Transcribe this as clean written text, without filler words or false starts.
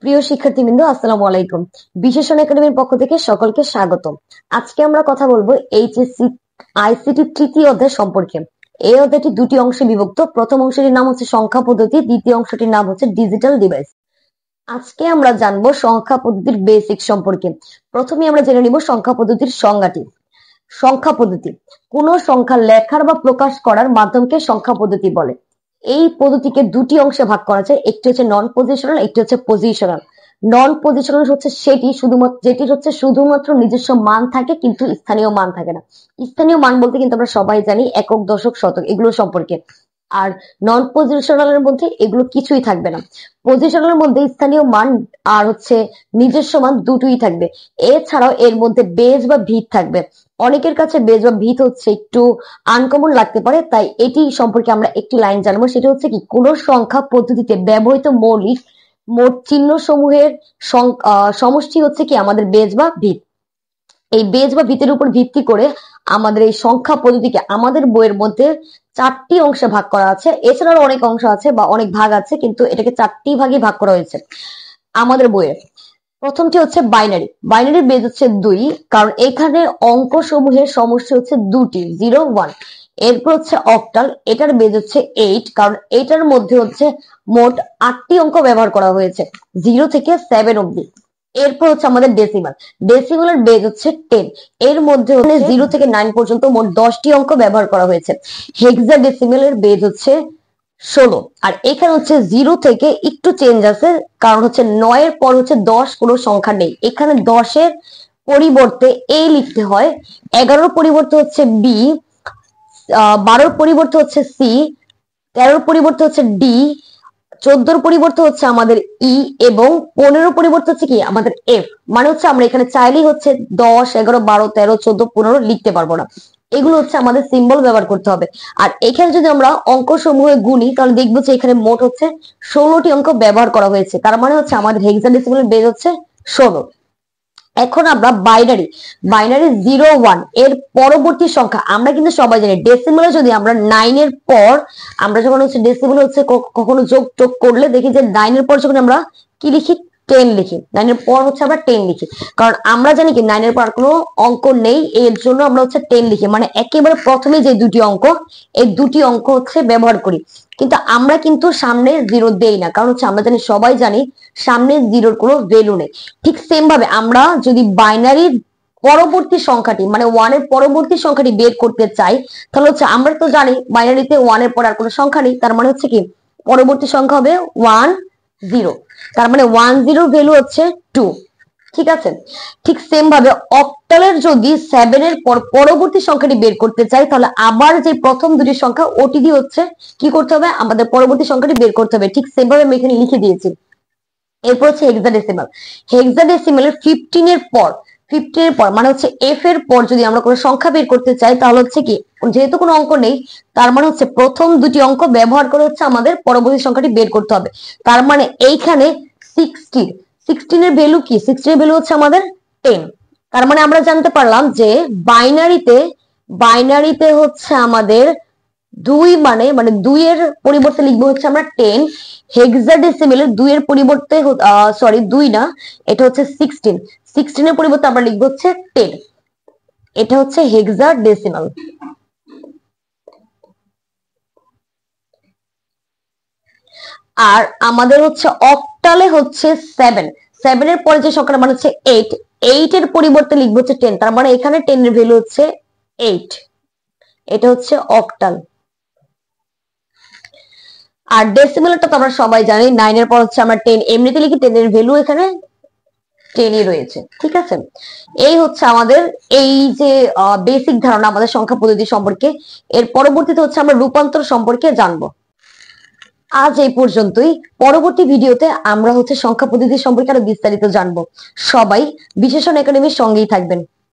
প্রিয় শিক্ষার্থীবৃন্দ, আসসালামু আলাইকুম। বিশেষণ একাডেমির পক্ষ থেকে সকলকে স্বাগতম। আজকে আমরা কথা বলবো এইচএসসি আইসিটি তৃতীয় অধ্যায় সম্পর্কে। এই অধ্যায়টি দুটি অংশে বিভক্ত। প্রথম অংশটির নাম হচ্ছে সংখ্যা পদ্ধতি, দ্বিতীয় অংশটির নাম হচ্ছে ডিজিটাল ডিভাইস। আজকে আমরা জানবো সংখ্যা পদ্ধতির বেসিক সম্পর্কে। প্রথমে আমরা জেনে নিব সংখ্যা পদ্ধতির সংজ্ঞাটি। সংখ্যা পদ্ধতি কোন সংখ্যা লেখার বা প্রকাশ করার মাধ্যমকে সংখ্যা পদ্ধতি বলে। এই পদ্ধতিকে দুটি অংশে ভাগ করা যায়, একটি হচ্ছে নন পজিশনাল, একটি হচ্ছে পজিশনাল। নন পজিশনাল হচ্ছে যেটির হচ্ছে শুধুমাত্র নিজস্ব মান থাকে কিন্তু স্থানীয় মান থাকে না। স্থানীয় মান বলতে কিন্তু আমরা সবাই জানি একক, দশক, শতক এগুলো সম্পর্কে। আর নন পজিশনালের মধ্যে এগুলো কিছুই থাকবে না। পজিশনালের মধ্যে স্থানীয় মান আর হচ্ছে নিজস্ব মান দুটোই থাকবে। এছাড়াও এর মধ্যে বেজ বা ভিত থাকবে। অনেকের কাছে বেজ বা ভিত হচ্ছে একটু আনকমন লাগতে পারে, তাই এটি সম্পর্কে আমরা একটি লাইন জানবো। সেটা হচ্ছে কি, কোন সংখ্যা পদ্ধতিতে ব্যবহৃত মৌলিক মোট চিহ্ন সমূহের সমষ্টি হচ্ছে কি আমাদের বেজ বা ভিত। এই বেজ বা ভিতের উপর ভিত্তি করে আমাদের এই সংখ্যা পদ্ধতিকে আমাদের বইয়ের মধ্যে চারটি অংশে ভাগ করা আছে। এছাড়াও অনেক অংশ আছে বা অনেক ভাগ আছে, কিন্তু এটাকে চারটি ভাগে ভাগ করা হয়েছে আমাদের বইয়ে। প্রথমটি হচ্ছে বাইনারি। বাইনারির বেজ হচ্ছে 2, কারণ এখানে অঙ্ক সমূহের সমষ্টি হচ্ছে দুটি, 0 1। এরপর হচ্ছে অক্টাল, এটার বেজ হচ্ছে 8, কারণ এটার মধ্যে হচ্ছে মোট 8টি অঙ্ক ব্যবহার করা হয়েছে, 0 থেকে 7 অব্দি। এরপর হচ্ছে আমাদের ডেসিমাল। ডেসিমালের বেজ হচ্ছে 10, এর মধ্যে হচ্ছে 0 থেকে 9 পর্যন্ত মোট 10টি অঙ্ক ব্যবহার করা হয়েছে। হেক্সাডেসিমালের বেজ হচ্ছে 16, আর এখানে হচ্ছে 0 থেকে একটু চেঞ্জ আছে, কারণ হচ্ছে 9 এর পর হচ্ছে 10 কোনো সংখ্যা নেই। এখানে 10 এর পরিবর্তে এ লিখতে হয়, 11 পরিবর্তে হচ্ছে বি, 12 পরিবর্তে হচ্ছে সি, 13 পরিবর্তে হচ্ছে ডি, 14 পরিবর্তে হচ্ছে আমাদের ই, এবং 15 পরিবর্তে হচ্ছে কি আমাদের এফ। মানে হচ্ছে আমরা এখানে চাইলেই হচ্ছে 10, 11, 12, 13, 14, 15 লিখতে পারবো না। এগুলো হচ্ছে আমাদের সিম্বল ব্যবহার করতে হবে। আর এখানে যদি আমরা অঙ্ক সমূহে গুনি, তাহলে দেখবো যে এখানে মোট হচ্ছে 16টি অঙ্ক ব্যবহার করা হয়েছে। তার মানে হচ্ছে আমাদের হেক্সাডেসিমালের বেজ হচ্ছে 16। এখন আমরা বাইনারি। বাইনারি 0 1 এর পরবর্তী সংখ্যা আমরা কিন্তু সবাই জানি। ডেসিমালে যদি আমরা 9 এর পর আমরা যখন হচ্ছে ডেসিমাল হচ্ছে কখনো যোগ টোগ করলে দেখি যে 9 এর পর যখন আমরা কি লিখি, 10 লিখি। 9 এর পর হচ্ছে আমরা 10 লিখি, কারণ আমরা জানি কি 9 এর পর কোনো অঙ্ক নেই, এর জন্য আমরা হচ্ছে 10 লিখি। মানে একেবারে প্রথমে যে দুটি অঙ্ক, এই দুটি অঙ্ক হচ্ছে ব্যবহার করি। কিন্তু আমরা কিন্তু সামনে 0 দেই না, কারণ হচ্ছে আমরা জানি, সবাই জানি সামনে 0-র কোনো ভ্যালু নেই। ঠিক সেম ভাবে আমরা যদি বাইনারির পরবর্তী সংখ্যাটি মানে 1 এর পরবর্তী সংখ্যাটি বের করতে চাই, তাহলে হচ্ছে আমরা তো জানি বাইনারিতে 1 এর পর আর কোনো সংখ্যা নেই। তার মানে হচ্ছে কি পরবর্তী সংখ্যা হবে 1 0। তার মানে 1 0 ভ্যালু হচ্ছে 2। ঠিক আছে। ঠিক সেম ভাবে অক্টালের যদি 7 এর পর পরবর্তী সংখ্যাটি বের করতে চাই, তাহলে আবার যে প্রথম দুটি সংখ্যা ওটি দিয়ে হচ্ছে কি করতে হবে, আমাদের পরবর্তী সংখ্যাটি বের করতে হবে। ঠিক সেম ভাবে আমি এখানে লিখে দিয়েছি। এরপর হচ্ছে হেক্সাডেসিমাল। হেক্সাডেসিমালের 15 এর পর মানে হচ্ছে এফ এর পর যদি আমরা কোনো সংখ্যা বের করতে চাই, তাহলে হচ্ছে কি, যেহেতু কোনো অঙ্ক নেই, তার মানে হচ্ছে প্রথম দুটি অঙ্ক ব্যবহার করে হচ্ছে আমাদের পরবর্তী সংখ্যাটি বের করতে হবে। তার মানে এইখানে 16 এর ভ্যালু কি, 16 এর ভ্যালু হচ্ছে আমাদের 10। তার মানে আমরা জানতে পারলাম যে বাইনারিতে হচ্ছে আমাদের 2 মানে 2 এর পরিবর্তে লিখবো হচ্ছে আমরা 10। হেক্সাডেসিমালের 2 এর পরিবর্তে সরি 2 না, এটা হচ্ছে 16 এর পরিবর্তে আমরা লিখবো হচ্ছে 10। এটা হচ্ছে হেক্সাডেসিমাল। আর আমাদের হচ্ছে অক্টালে হচ্ছে 7 এর পরে যে সংখ্যাটা মানে হচ্ছে 8 এর পরিবর্তে লিখবো হচ্ছে 10। তার মানে এখানে 10 এর ভ্যালু হচ্ছে 8। এটা হচ্ছে অক্টাল। আর ডেসিমালটা তো আমরা সবাই জানি, 9 এর পর হচ্ছে আমরা 10 এমনিতে লিখি, 10 এর ভ্যালু এখানে 10ই রয়েছে। ঠিক আছে। এই হচ্ছে আমাদের এই যে বেসিক ধারণা আমাদের সংখ্যা পদ্ধতি সম্পর্কে। এর পরবর্তীতে হচ্ছে আমরা রূপান্তর সম্পর্কে জানবো। আজ এই পর্যন্তই। পরবর্তী ভিডিওতে আমরা হচ্ছে সংখ্যা পদ্ধতি সম্পর্কে আরো বিস্তারিত জানবো। সবাই বিশেষণ একাডেমির সঙ্গেই থাকবেন।